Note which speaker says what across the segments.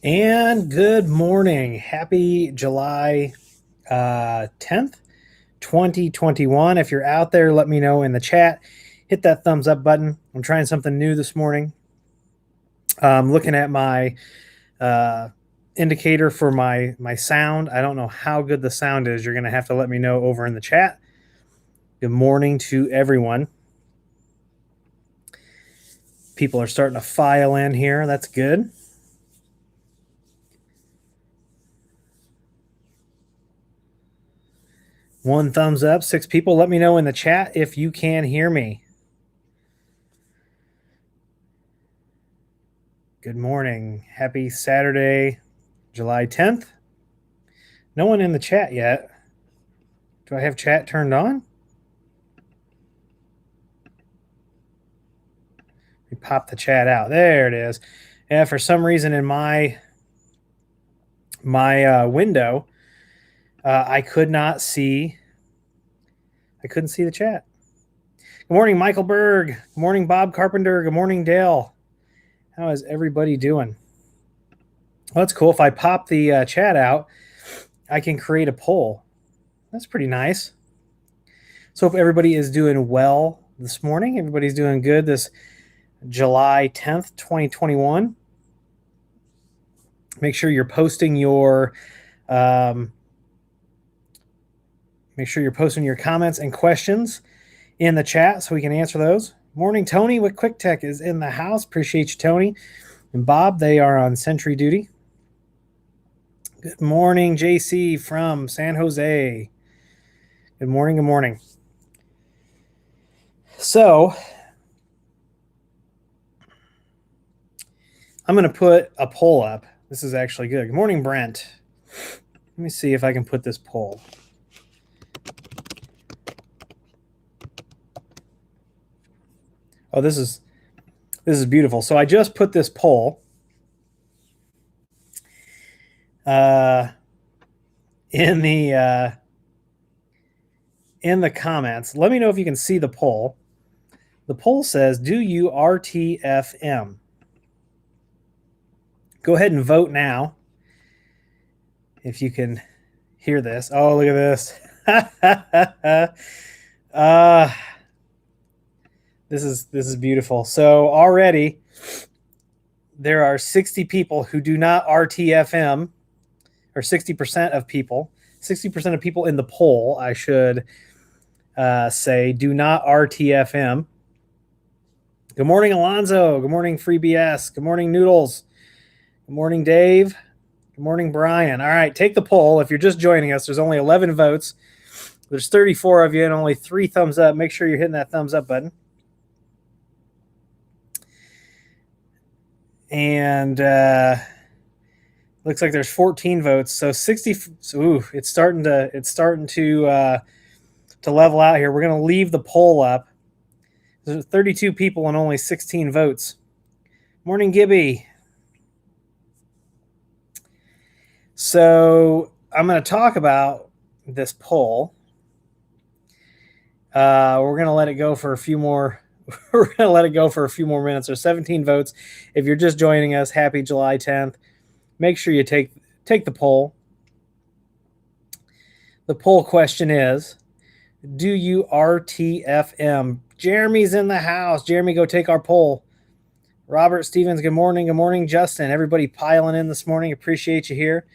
Speaker 1: And good morning. Happy July 10th, 2021. If you're out there, let me know in the chat. Hit that thumbs up button. I'm trying something new this morning. I'm looking at my indicator for my sound. I don't know how good the sound is. You're going to have to let me know over in the chat. Good morning to everyone. People are starting to file in here. That's good. One thumbs up, 6 people. Let me know in the chat if you can hear me. Good morning. Happy Saturday, July 10th. No one in the chat yet. Do I have chat turned on? Let me pop the chat out. There it is. Yeah, for some reason in my window, I couldn't see the chat. Good morning, Michael Berg. Good morning, Bob Carpenter. Good morning, Dale. How is everybody doing? Well, that's cool. If I pop the chat out, I can create a poll. That's pretty nice. So hope everybody is doing well this morning. Everybody's doing good this July 10th, 2021. Make sure you're posting your comments and questions in the chat so we can answer those. Morning, Tony with Quick Tech is in the house. Appreciate you, Tony. And Bob, they are on sentry duty. Good morning, JC from San Jose. Good morning, good morning. So I'm going to put a poll up. This is actually good. Good morning, Brent. Let me see if I can put this poll. Oh, this is beautiful. So I just put this poll in the comments. Let me know if you can see the poll. The poll says, do you RTFM? Go ahead and vote now if you can hear this. Oh, look at this. This is beautiful. So already there are 60 people who do not RTFM, or 60% of people. 60% of people in the poll, I should say, do not RTFM. Good morning, Alonzo. Good morning, FreeBS. Good morning, Noodles. Good morning, Dave. Good morning, Brian. All right, take the poll. If you're just joining us, there's only 11 votes. There's 34 of you and only 3 thumbs up. Make sure you're hitting that thumbs up button. And looks like there's 14 votes. So 60. Ooh, it's starting to level out here. We're going to leave the poll up. There's 32 people and only 16 votes. Morning, Gibby. So I'm going to talk about this poll. We're going to let it go for a few more. We're going to let it go for a few more minutes. There's 17 votes. If you're just joining us, happy July 10th. Make sure you take the poll. The poll question is, do you RTFM? Jeremy's in the house. Jeremy, go take our poll. Robert Stevens, good morning. Good morning, Justin. Everybody piling in this morning. Appreciate you here.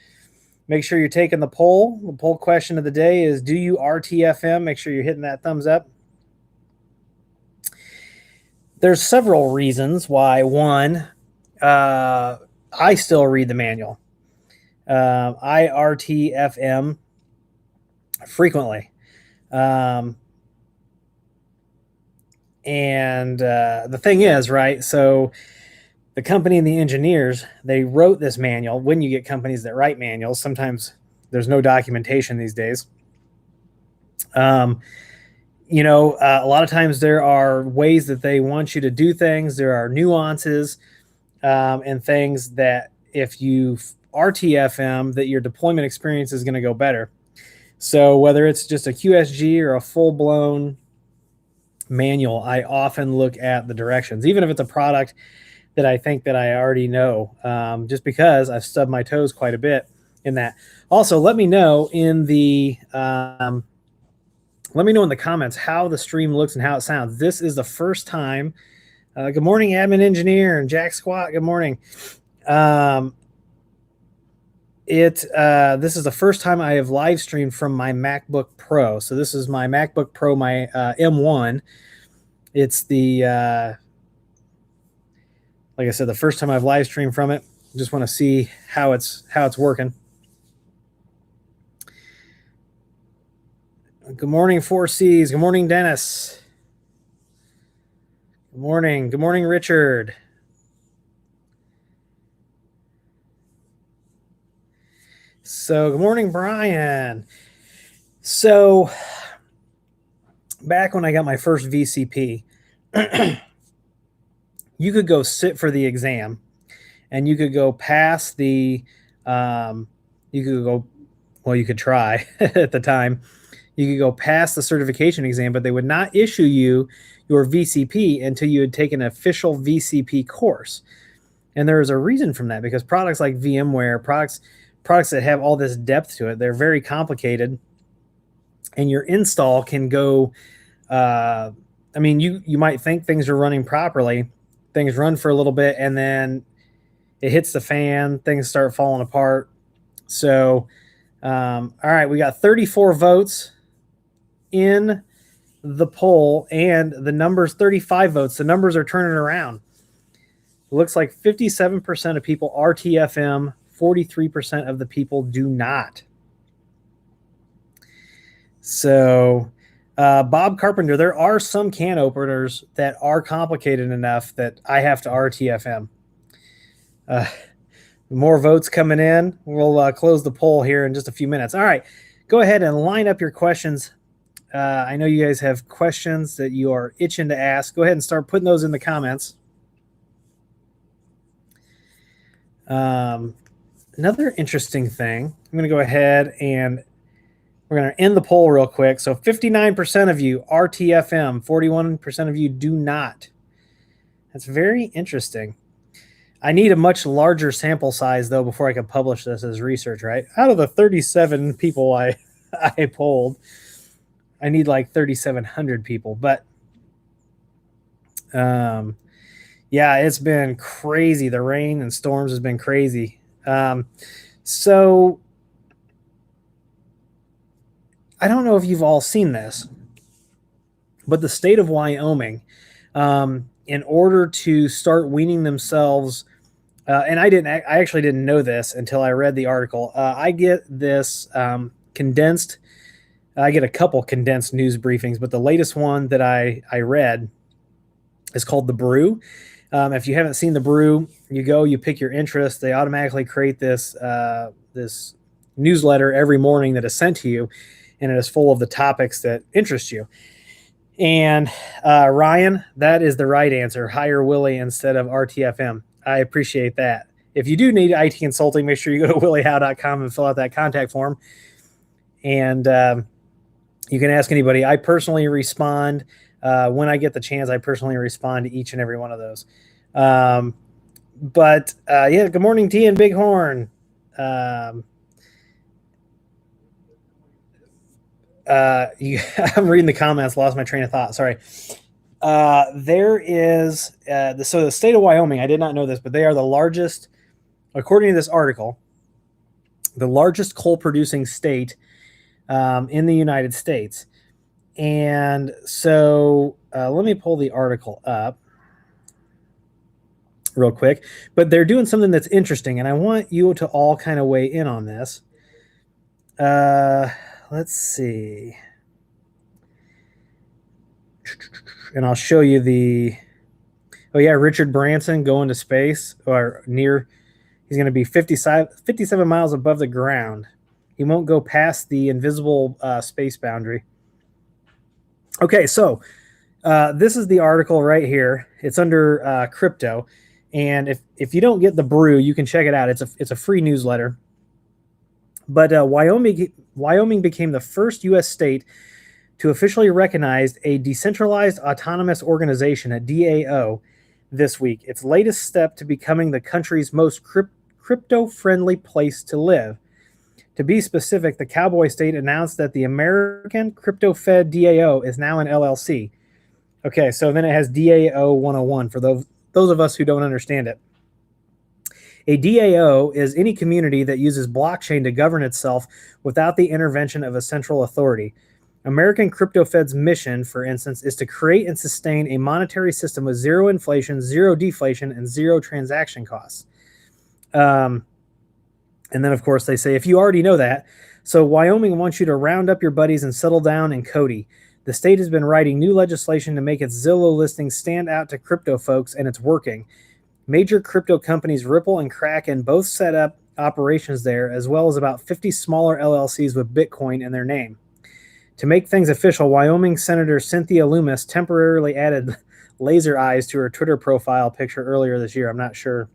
Speaker 1: Make sure you're taking the poll. The poll question of the day is, do you RTFM? Make sure you're hitting that thumbs up. There's several reasons why. One, I still read the manual. I RTFM frequently. And the thing is, right, so the company and the engineers, they wrote this manual. When you get companies that write manuals, sometimes there's no documentation these days. A lot of times there are ways that they want you to do things. There are nuances and things that if you RTFM, that your deployment experience is going to go better. So whether it's just a QSG or a full-blown manual, I often look at the directions, even if it's a product that I think that I already know, just because I've stubbed my toes quite a bit in that. Also, let me know in the comments how the stream looks and how it sounds. This is the first time. Good morning, admin engineer and Jack Squat. Good morning. This is the first time I have live streamed from my MacBook Pro. So this is my MacBook Pro, my M1. It's the like I said, the first time I've live streamed from it. Just want to see how it's working. Good morning, 4Cs. Good morning, Dennis. Good morning. Good morning, Richard. So, good morning, Brian. So, back when I got my first VCP, you could go sit for the exam, and you could go pass the, you could try at the time. You could go pass the certification exam, but they would not issue you your VCP until you had taken an official VCP course. And there is a reason from that, because products like VMware, products that have all this depth to it, they're very complicated, and your install can go, you might think things are running properly. Things run for a little bit, and then it hits the fan, things start falling apart. So, all right, we got 34 votes in the poll, and the number's 35 votes. The numbers are turning around. It looks like 57% of people RTFM, 43% of the people do not. So, Bob Carpenter, there are some can openers that are complicated enough that I have to RTFM. More votes coming in. We'll close the poll here in just a few minutes. All right, go ahead and line up your questions. I know you guys have questions that you are itching to ask. Go ahead and start putting those in the comments. Another interesting thing, I'm going to go ahead and we're going to end the poll real quick. So 59% of you RTFM, 41% of you do not. That's very interesting. I need a much larger sample size, though, before I can publish this as research, right? Out of the 37 people I polled, I need like 3,700 people. But, yeah, it's been crazy. The rain and storms has been crazy. So I don't know if you've all seen this, but the state of Wyoming, in order to start weaning themselves, and I actually didn't know this until I read the article. I get this condensed. I get a couple condensed news briefings, but the latest one that I read is called The Brew. If you haven't seen The Brew, you pick your interest. They automatically create this this newsletter every morning that is sent to you, and it is full of the topics that interest you. And Ryan, that is the right answer. Hire Willie instead of RTFM. I appreciate that. If you do need IT consulting, make sure you go to williehow.com and fill out that contact form. And you can ask anybody. I personally respond. When I get the chance, I personally respond to each and every one of those. Yeah, good morning, T and Bighorn. I'm reading the comments, lost my train of thought. Sorry. There is, so the state of Wyoming, I did not know this, but they are the largest, according to this article, the largest coal producing state in the United States. And so let me pull the article up real quick, but they're doing something that's interesting, and I want you to all kind of weigh in on this. Let's see. And I'll show you Richard Branson going to space, or near, he's going to be 57 miles above the ground. He won't go past the invisible space boundary. Okay, so this is the article right here. It's under crypto. And if you don't get The Brew, you can check it out. It's a free newsletter. But Wyoming became the first U.S. state to officially recognize a decentralized autonomous organization, a DAO, this week, its latest step to becoming the country's most crypto-friendly place to live. To be specific, the Cowboy State announced that the American Crypto Fed DAO is now an LLC. Okay, so then it has DAO 101 for those of us who don't understand it. A DAO is any community that uses blockchain to govern itself without the intervention of a central authority. American Crypto Fed's mission, for instance, is to create and sustain a monetary system with zero inflation, zero deflation, and zero transaction costs. And then, of course, they say, if you already know that, so Wyoming wants you to round up your buddies and settle down in Cody. The state has been writing new legislation to make its Zillow listings stand out to crypto folks, and it's working. Major crypto companies Ripple and Kraken both set up operations there, as well as about 50 smaller LLCs with Bitcoin in their name. To make things official, Wyoming Senator Cynthia Lummis temporarily added laser eyes to her Twitter profile picture earlier this year. I'm not sure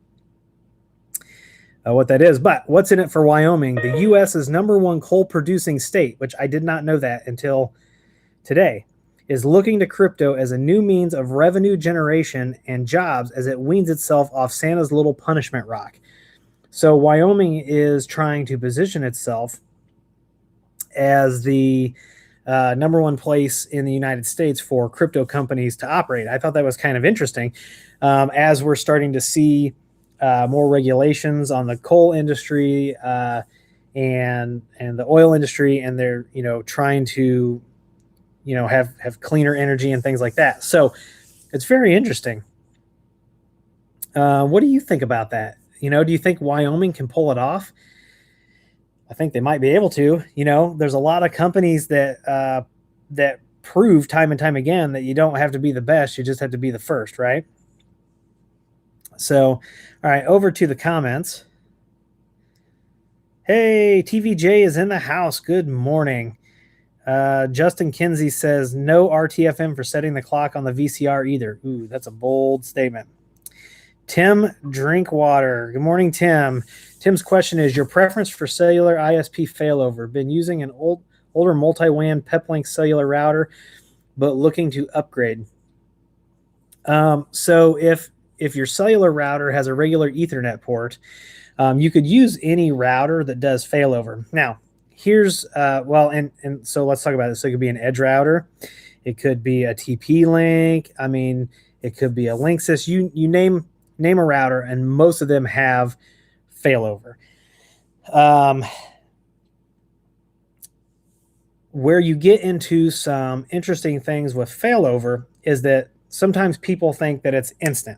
Speaker 1: what that is, but what's in it for Wyoming? The U.S.'s #1 coal-producing state, which I did not know that until today, is looking to crypto as a new means of revenue generation and jobs as it weans itself off Santa's little punishment rock. So Wyoming is trying to position itself as the #1 place in the United States for crypto companies to operate. I thought that was kind of interesting, as we're starting to see more regulations on the coal industry and the oil industry, and they're trying to have cleaner energy and things like that. So it's very interesting. What do you think about that? Do you think Wyoming can pull it off? I think they might be able to. There's a lot of companies that prove time and time again that you don't have to be the best, you just have to be the first, right? So, all right, over to the comments. Hey, TVJ is in the house. Good morning. Justin Kinsey says, no RTFM for setting the clock on the VCR either. Ooh, that's a bold statement. Tim Drinkwater. Good morning, Tim. Tim's question is, your preference for cellular ISP failover? Been using an older multi-WAN Peplink cellular router, but looking to upgrade. So if your cellular router has a regular Ethernet port, you could use any router that does failover. Now, here's, and so let's talk about this. So it could be an edge router. It could be a TP-Link. I mean, it could be a Linksys. You name a router, and most of them have failover. Where you get into some interesting things with failover is that sometimes people think that it's instant.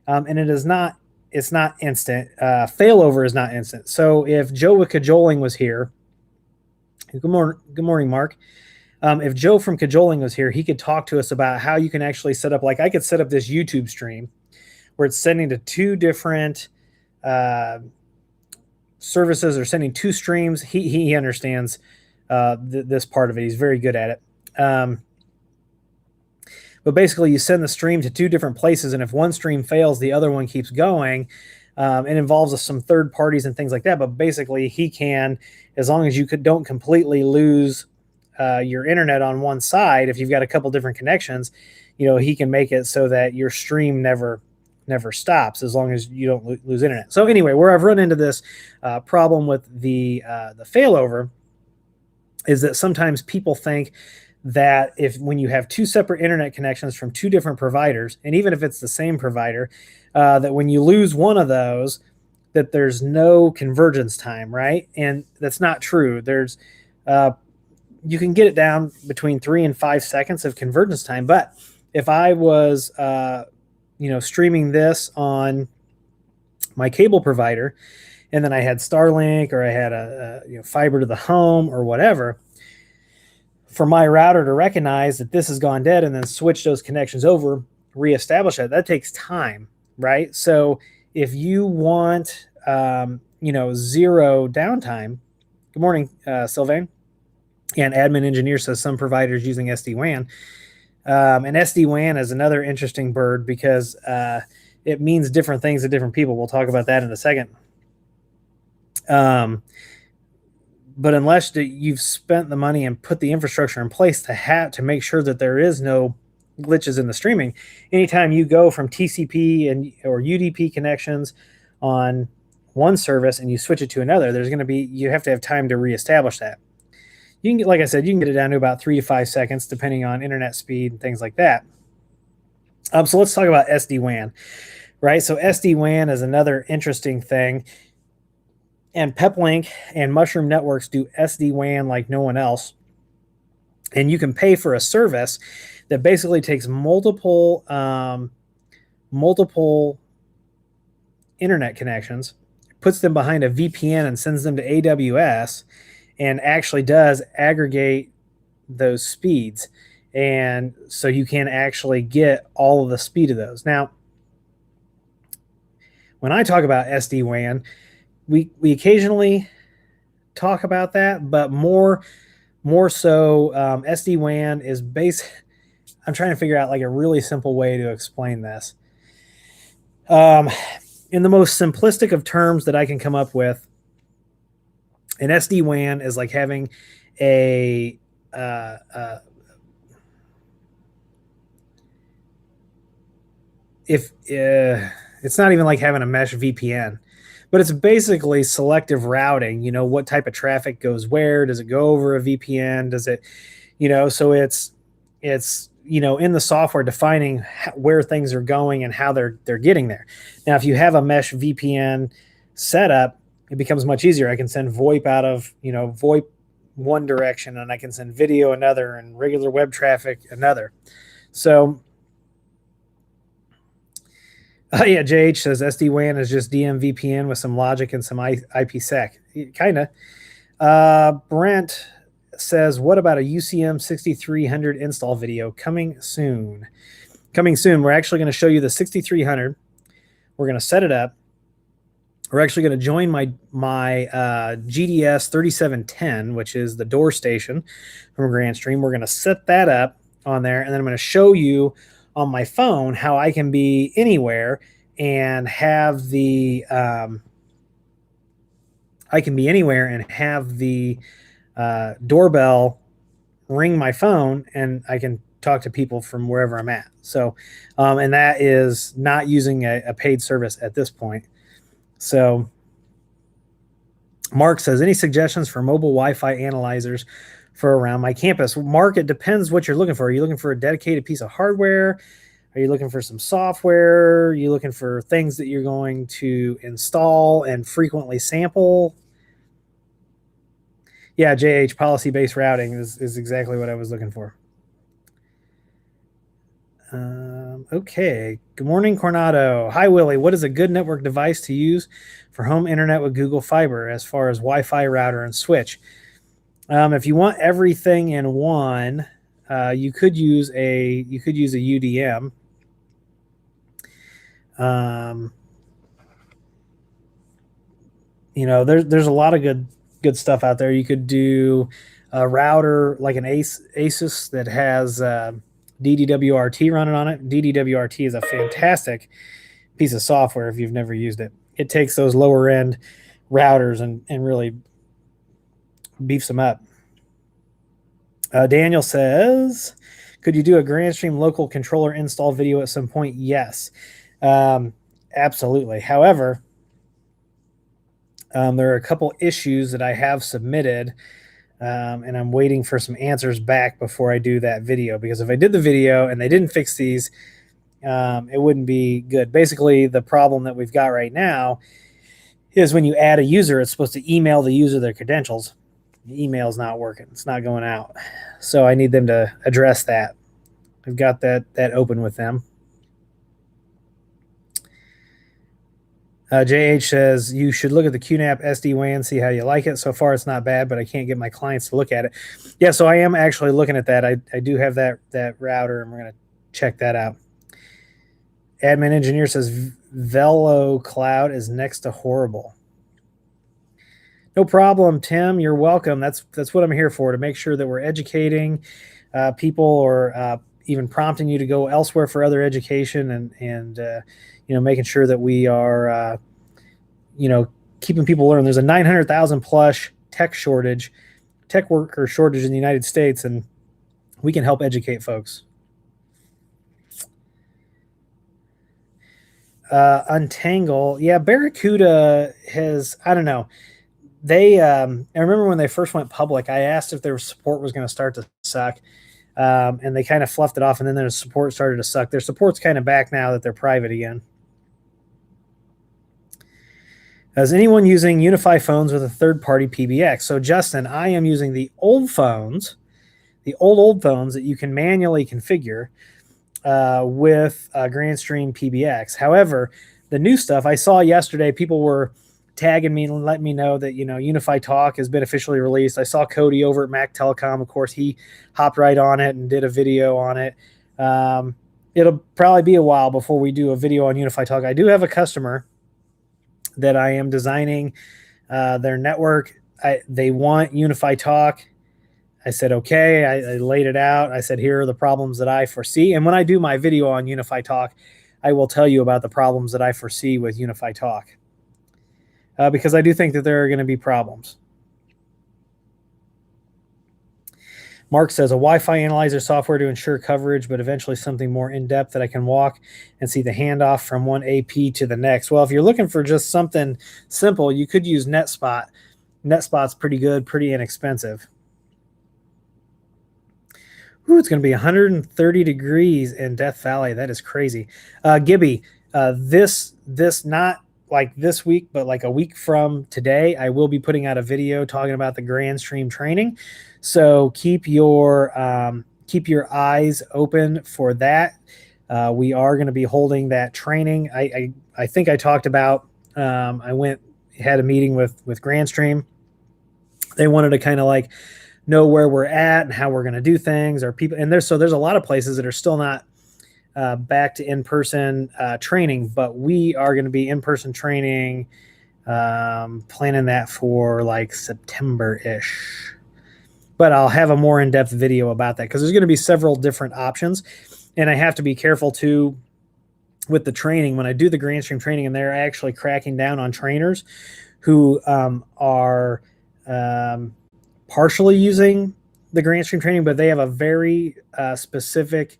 Speaker 1: And it is not. It's not instant. Failover is not instant. So if Joe with Cajoling was here, good morning, Mark. If Joe from Cajoling was here, he could talk to us about how you can actually set up, like I could set up this YouTube stream where it's sending to two different services, or sending two streams. He understands this part of it. He's very good at it. But basically, you send the stream to two different places, and if one stream fails, the other one keeps going. It involves some third parties and things like that. But basically, he can, as long as you don't completely lose your internet on one side, if you've got a couple different connections, he can make it so that your stream never stops, as long as you don't lose internet. So anyway, where I've run into this problem with the failover is that sometimes people think that when you have two separate internet connections from two different providers, and even if it's the same provider, that when you lose one of those, that there's no convergence time, right? And that's not true. There's you can get it down between 3 and 5 seconds of convergence time. But if I was streaming this on my cable provider, and then I had Starlink, or I had a fiber to the home or whatever, for my router to recognize that this has gone dead and then switch those connections over, reestablish that takes time, right? So if you want, zero downtime. Good morning, Sylvain. And admin engineer says some providers using SD-WAN. And SD-WAN is another interesting bird because it means different things to different people. We'll talk about that in a second. But unless you've spent the money and put the infrastructure in place to make sure that there is no glitches in the streaming. Anytime you go from TCP and or UDP connections on one service and you switch it to another, you have to have time to reestablish that. You can get, like I said, you can get it down to about 3 to 5 seconds depending on internet speed and things like that. So let's talk about SD-WAN, right? So SD-WAN is another interesting thing. And Peplink and Mushroom Networks do SD-WAN like no one else. And you can pay for a service that basically takes multiple internet connections, puts them behind a VPN and sends them to AWS, and actually does aggregate those speeds. And so you can actually get all of the speed of those. Now, when I talk about SD-WAN, we occasionally talk about that, but more so SD-WAN is I'm trying to figure out like a really simple way to explain this. In the most simplistic of terms that I can come up with, an SD-WAN is like having it's not even like having a mesh VPN, but it's basically selective routing. You know, what type of traffic goes where? Does it go over a VPN? Does it, so it's in the software defining where things are going and how they're getting there. Now, if you have a mesh VPN setup, it becomes much easier. I can send VoIP out of, VoIP one direction, and I can send video another, and regular web traffic another. So, JH says SD-WAN is just DMVPN with some logic and some IPsec. Kind of. Brent says, what about a UCM 6300 install video coming soon? We're actually going to show you the 6300. We're going to set it up. We're actually going to join my GDS 3710, which is the door station from Grandstream. We're going to set that up on there, and then I'm going to show you on my phone how I can be anywhere and have the doorbell ring my phone, and I can talk to people from wherever I'm at. So, and that is not using a paid service at this point. So Mark says, any suggestions for mobile Wi-Fi analyzers for around my campus? Mark, it depends what you're looking for. Are you looking for a dedicated piece of hardware? Are you looking for some software? Are you looking for things that you're going to install and frequently sample? Yeah, JH, policy-based routing is exactly what I was looking for. Okay. Good morning, Coronado. Hi, Willie. What is a good network device to use for home internet with Google Fiber as far as Wi-Fi router and switch? If you want everything in one, you could use a UDM. There's a lot of good stuff out there. You could do a router like an Asus that has DDWRT running on it. DDWRT is a fantastic piece of software if you've never used it. It takes those lower end routers and really beefs them up. Daniel says, could you do a Grandstream local controller install video at some point? Yes, absolutely. However, there are a couple issues that I have submitted, and I'm waiting for some answers back before I do that video, because if I did the video and they didn't fix these, it wouldn't be good. Basically, the problem that we've got right now is when you add a user, it's supposed to email the user their credentials. The email's not working. It's not going out. So I need them to address that. I've got that open with them. JH says, you should look at the QNAP SD-WAN, see how you like it. So far, it's not bad, but I can't get my clients to look at it. Yeah, so I am actually looking at that. I do have that router, and we're going to check that out. Admin engineer says, Velo Cloud is next to horrible. No problem, Tim. You're welcome. That's what I'm here for, to make sure that we're educating people, or even prompting you to go elsewhere for other education, and making sure that we are keeping people learning. There's a 900,000 plus tech worker shortage in the United States, and we can help educate folks. Untangle. Yeah, Barracuda has, I don't know. I remember when they first went public, I asked if their support was going to start to suck. And they kind of fluffed it off, and then their support started to suck. Their support's kind of back now that they're private again. Is anyone using Unify phones with a third-party PBX? So, Justin, I am using the old phones, the old phones that you can manually configure with Grandstream PBX. However, the new stuff I saw yesterday, people were tagging me and letting me know that, Unify Talk has been officially released. I saw Cody over at Mac Telecom. Of course, he hopped right on it and did a video on it. It'll probably be a while before we do a video on Unify Talk. I do have a customer that I am designing their network. They want Unify Talk. I said, okay. I laid it out. I said, here are the problems that I foresee. And when I do my video on Unify Talk, I will tell you about the problems that I foresee with Unify Talk. Because I do think that there are going to be problems. Mark says, a Wi-Fi analyzer software to ensure coverage, but eventually something more in-depth that I can walk and see the handoff from one AP to the next. Well, if you're looking for just something simple, you could use NetSpot. NetSpot's pretty good, pretty inexpensive. Ooh, it's going to be 130 degrees in Death Valley. That is crazy. Gibby, this not like this week, but like a week from today, I will be putting out a video talking about the Grandstream training. So keep your eyes open for that. We are going to be holding that training. I think I talked about. I had a meeting with Grandstream. They wanted to kind of like know where we're at and how we're going to do things. Or people, and there's a lot of places that are still not back to in-person training, but we are going to be in-person training, planning that for like September-ish. But I'll have a more in-depth video about that because there's going to be several different options. And I have to be careful too with the training. When I do the Grandstream training, and they're actually cracking down on trainers who are partially using the Grandstream training, but they have a very specific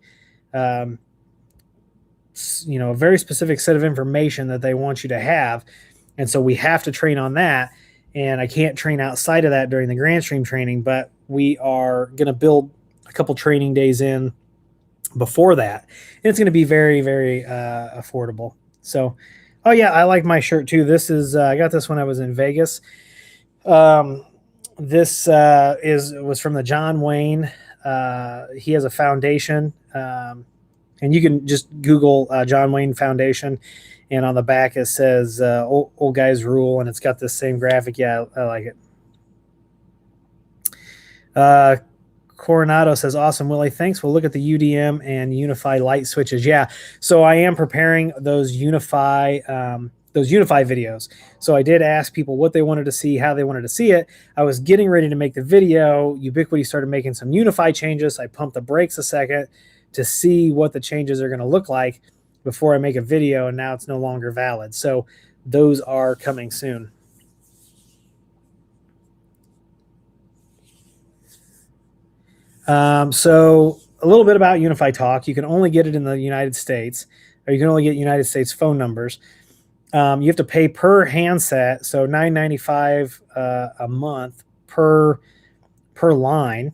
Speaker 1: a very specific set of information that they want you to have. And so we have to train on that. And I can't train outside of that during the Grandstream training, but we are going to build a couple training days in before that. And it's going to be very, very affordable. So, oh yeah, I like my shirt too. This is, I got this when I was in Vegas. This was from the John Wayne. He has a foundation, and you can just Google John Wayne Foundation, and on the back it says old guys rule, and it's got this same graphic. Yeah, I like it. Coronado says, awesome, Willie. Thanks. We'll look at the UDM and Unify light switches. Yeah, so I am preparing those Unify videos. So I did ask people what they wanted to see, how they wanted to see it. I was getting ready to make the video. Ubiquiti started making some Unify changes. I pumped the brakes a second to see what the changes are going to look like before I make a video, and now it's no longer valid. So those are coming soon. So a little bit about Unify Talk. You can only get it in the United States, or you can only get United States phone numbers. You have to pay per handset, so $9.95 a month per line.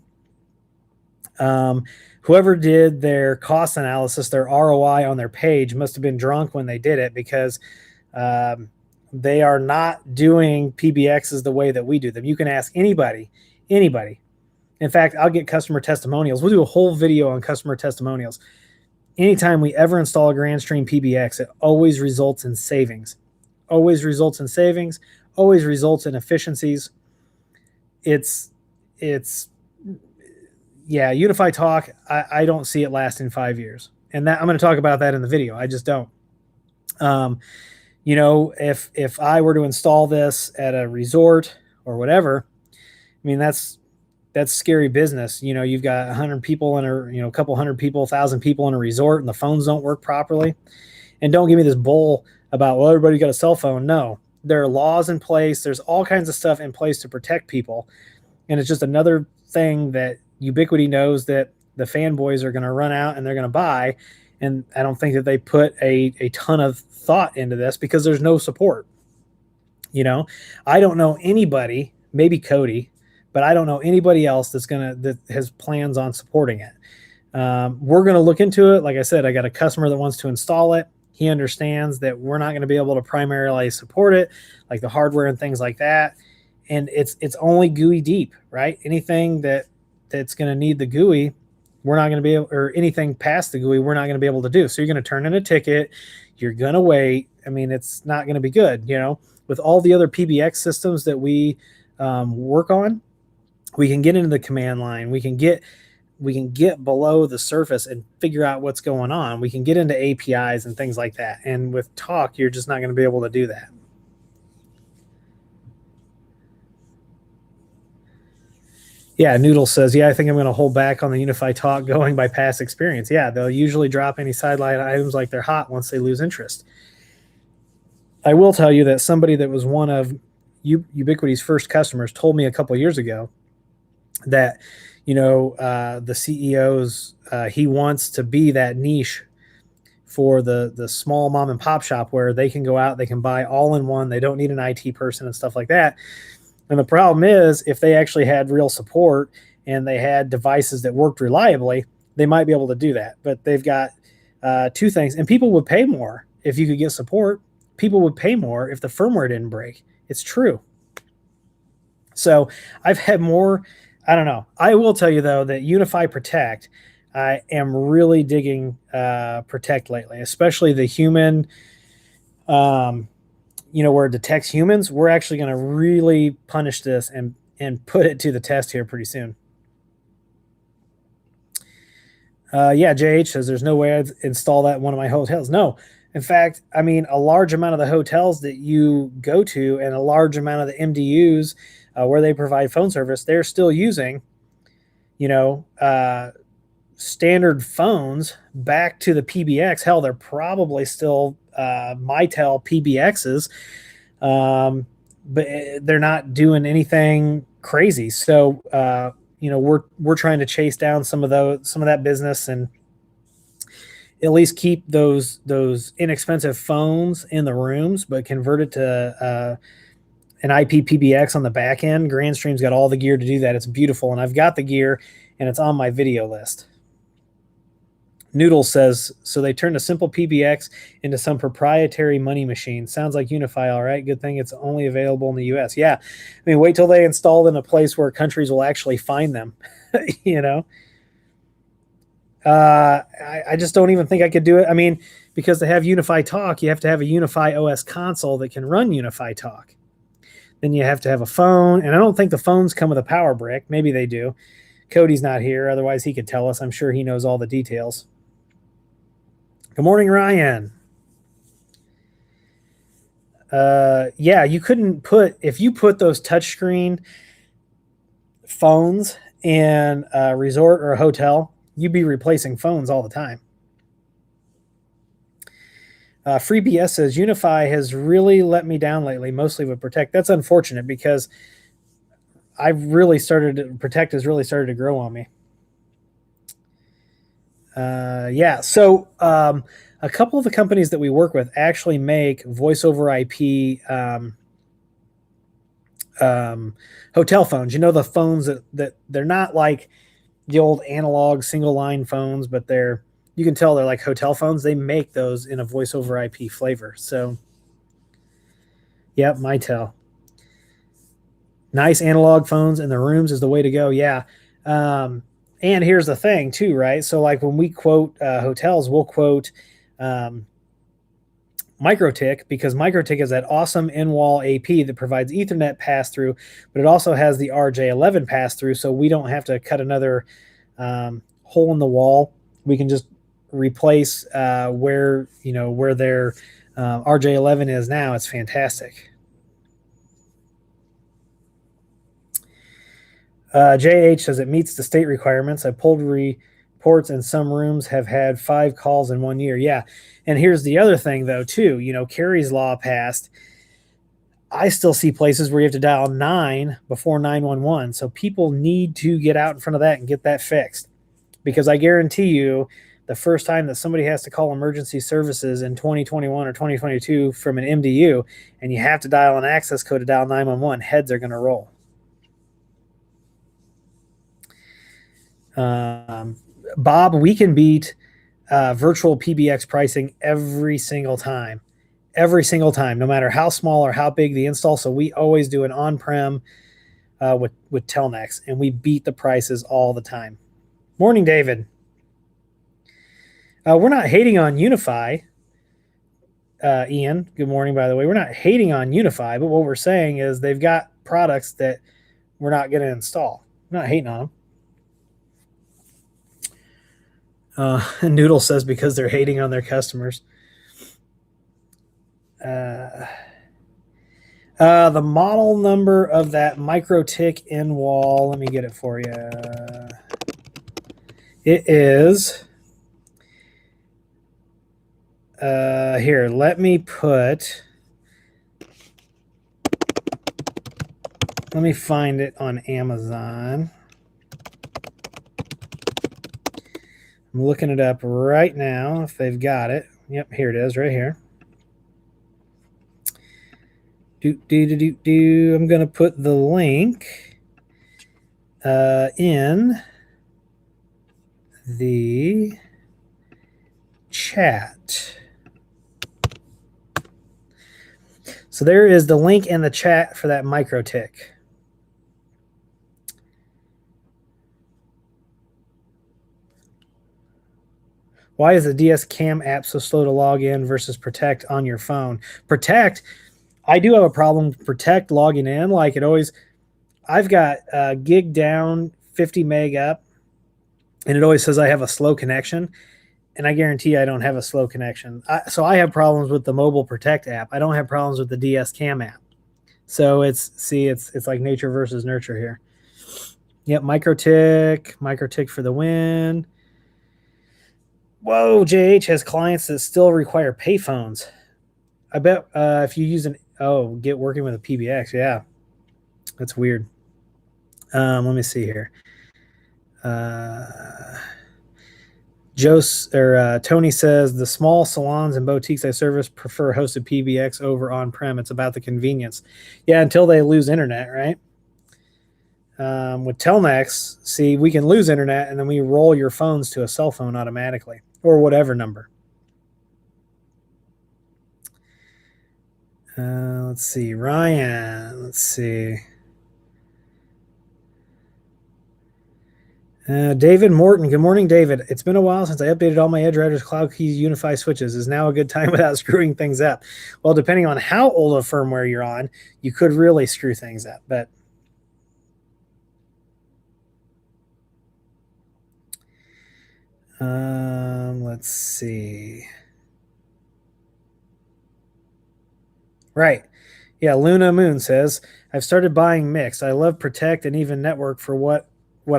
Speaker 1: Whoever did their cost analysis, their ROI on their page, must have been drunk when they did it, because they are not doing PBXs the way that we do them. You can ask anybody. In fact, I'll get customer testimonials. We'll do a whole video on customer testimonials. Anytime we ever install a Grandstream PBX, it always results in savings. Always results in savings. Always results in efficiencies. Yeah, Unify Talk, I don't see it lasting 5 years. And that I'm going to talk about that in the video. I just don't. If I were to install this at a resort or whatever, I mean, that's scary business. You've got 100 people in a couple hundred people, 1,000 people in a resort, and the phones don't work properly. And don't give me this bull about, well, everybody got a cell phone. No, there are laws in place. There's all kinds of stuff in place to protect people. And it's just another thing that Ubiquiti knows that the fanboys are going to run out and they're going to buy. And I don't think that they put a ton of thought into this because there's no support. I don't know anybody, maybe Cody, but I don't know anybody else that has plans on supporting it. We're going to look into it. Like I said, I got a customer that wants to install it. He understands that we're not going to be able to primarily support it, like the hardware and things like that. And it's only GUI deep, right? Anything that's going to need the GUI, we're not going to be able, or anything past the GUI, we're not going to be able to do. So you're going to turn in a ticket. You're going to wait. I mean, it's not going to be good. With all the other PBX systems that we work on, we can get into the command line. We can get below the surface and figure out what's going on. We can get into APIs and things like that. And with Talk, you're just not going to be able to do that. Yeah, Noodle says, I think I'm going to hold back on the Unify Talk going by past experience. Yeah, they'll usually drop any sideline items like they're hot once they lose interest. I will tell you that somebody that was one of Ubiquiti's first customers told me a couple years ago that, the CEO's, he wants to be that niche for the small mom and pop shop where they can go out, they can buy all in one. They don't need an IT person and stuff like that. And the problem is, if they actually had real support and they had devices that worked reliably, they might be able to do that. But they've got two things. And people would pay more if you could get support. People would pay more if the firmware didn't break. It's true. So I've had more, I don't know. I will tell you, though, that Unify Protect, I am really digging Protect lately, especially the human where it detects humans. We're actually going to really punish this and put it to the test here pretty soon. JH says there's no way I'd install that in one of my hotels. No. In fact, I mean, a large amount of the hotels that you go to and a large amount of the MDUs where they provide phone service, they're still using, standard phones back to the PBX. Hell, they're probably still Mitel PBXs, but they're not doing anything crazy. So, we're trying to chase down some of that business and at least keep those inexpensive phones in the rooms, but convert it to an IP PBX on the back end. Grandstream's got all the gear to do that. It's beautiful, and I've got the gear, and it's on my video list. Noodle says, so they turned a simple PBX into some proprietary money machine. Sounds like Unify, all right. Good thing it's only available in the US. Yeah. I mean, wait till they install in a place where countries will actually find them, I just don't even think I could do it. I mean, because to have Unify Talk, you have to have a Unify OS console that can run Unify Talk. Then you have to have a phone, and I don't think the phones come with a power brick. Maybe they do. Cody's not here. Otherwise, he could tell us. I'm sure he knows all the details. Good morning, Ryan. You couldn't if you put those touchscreen phones in a resort or a hotel, you'd be replacing phones all the time. FreeBS says, Unify has really let me down lately, mostly with Protect. That's unfortunate because Protect has really started to grow on me. So a couple of the companies that we work with actually make voice over IP hotel phones. The phones that they're not like the old analog single line phones, but you can tell they're like hotel phones. They make those in a voice over IP flavor. So, yep, Mitel. Nice analog phones in the rooms is the way to go. Yeah. And here's the thing too, right? So like when we quote hotels, we'll quote MikroTik, because MikroTik is that awesome in-wall AP that provides Ethernet pass-through, but it also has the RJ11 pass-through, so we don't have to cut another hole in the wall. We can just replace where their RJ11 is now. It's fantastic. JH says it meets the state requirements. I pulled reports, and some rooms have had 5 calls in 1 year. Yeah. And here's the other thing, though, too. Kerry's law passed. I still see places where you have to dial 9 before 911. So people need to get out in front of that and get that fixed. Because I guarantee you the first time that somebody has to call emergency services in 2021 or 2022 from an MDU, and you have to dial an access code to dial 911, heads are going to roll. Bob, we can beat virtual PBX pricing every single time, no matter how small or how big the install. So we always do an on-prem with Telnex, and we beat the prices all the time. Morning, David. We're not hating on Unify. Ian, good morning, by the way. We're not hating on Unify, but what we're saying is they've got products that we're not going to install. We're not hating on them. Noodle says because they're hating on their customers. The model number of that MikroTik in wall, let me get it for you. It is here. Let me find it on Amazon. I'm looking it up right now if they've got it. Yep, here it is right here. I'm going to put the link in the chat. So there is the link in the chat for that MikroTik. Why is the DS Cam app so slow to log in versus Protect on your phone? Protect, I do have a problem with Protect logging in. Like it always, I've got gig down, 50 meg up, and it always says I have a slow connection. And I guarantee I don't have a slow connection. So I have problems with the mobile Protect app. I don't have problems with the DS Cam app. So it's like nature versus nurture here. Yep, MikroTik for the win. Whoa, JH has clients that still require payphones. I bet if you use get working with a PBX, yeah. That's weird. Let me see here. Tony says the small salons and boutiques I service prefer hosted PBX over on-prem. It's about the convenience. Yeah, until they lose internet, right? With Telnex, see, we can lose internet and then we roll your phones to a cell phone automatically or whatever number. Let's see, Ryan. Let's see. David Morton. Good morning, David. It's been a while since I updated all my Edge Routers Cloud Keys Unify switches. Is now a good time without screwing things up? Well, depending on how old a firmware you're on, you could really screw things up. But let's see. Right. Yeah, Luna Moon says, I've started buying mixed. I love Protect and even Network for what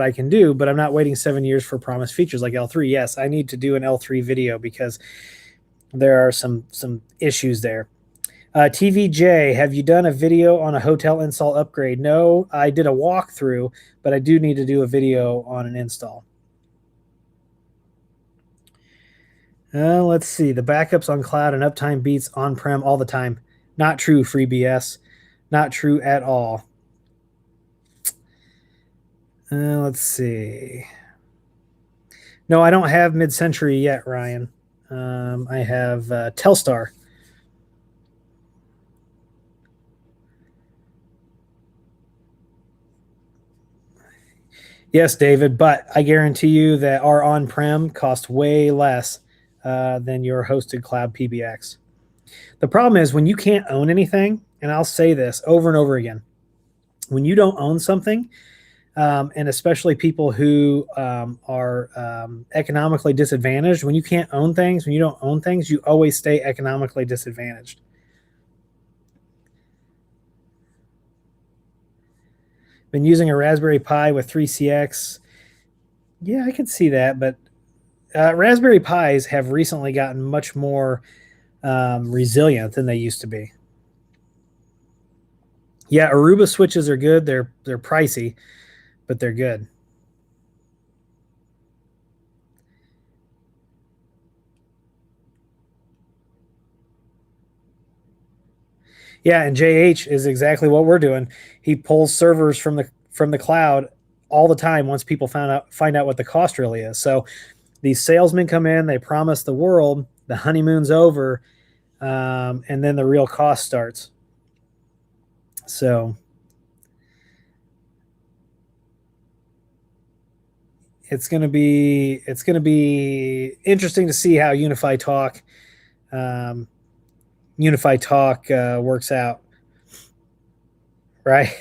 Speaker 1: I can do, but I'm not waiting 7 years for promised features like L3. Yes, I need to do an L3 video because there are some issues there. TVJ, have you done a video on a hotel install upgrade? No, I did a walkthrough, but I do need to do a video on an install. Let's see. The backups on cloud and uptime beats on-prem all the time. Not true, FreeBS. Not true at all. Let's see. No, I don't have mid-century yet, Ryan. I have Telstar. Yes, David, but I guarantee you that our on-prem costs way less than your hosted cloud PBX. The problem is when you can't own anything, and I'll say this over and over again, when you don't own something, and especially people who are economically disadvantaged, when you can't own things, when you don't own things, you always stay economically disadvantaged. Been using a Raspberry Pi with 3CX. Yeah, I can see that, but Raspberry Pis have recently gotten much more resilient than they used to be. Yeah, Aruba switches are good. They're pricey, but they're good. Yeah, and JH is exactly what we're doing. He pulls servers from the cloud all the time once people find out what the cost really is. So these salesmen come in, they promise the world, the honeymoon's over, and then the real cost starts. So it's going to be interesting to see how Unify Talk works out, right?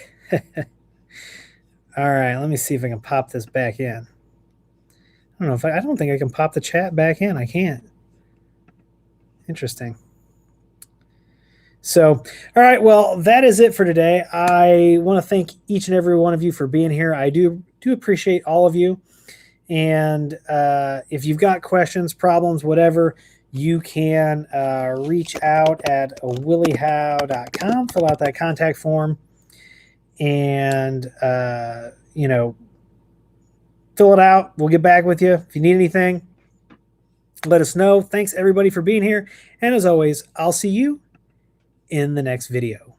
Speaker 1: All right, let me see if I can pop this back in. I don't know if I don't think I can pop the chat back in. I can't. Interesting. So, all right, well, that is it for today. I want to thank each and every one of you for being here. I do appreciate all of you. And if you've got questions, problems, whatever, you can reach out at willyhow.com, fill out that contact form, and, fill it out. We'll get back with you. If you need anything, let us know. Thanks, everybody, for being here. And as always, I'll see you in the next video.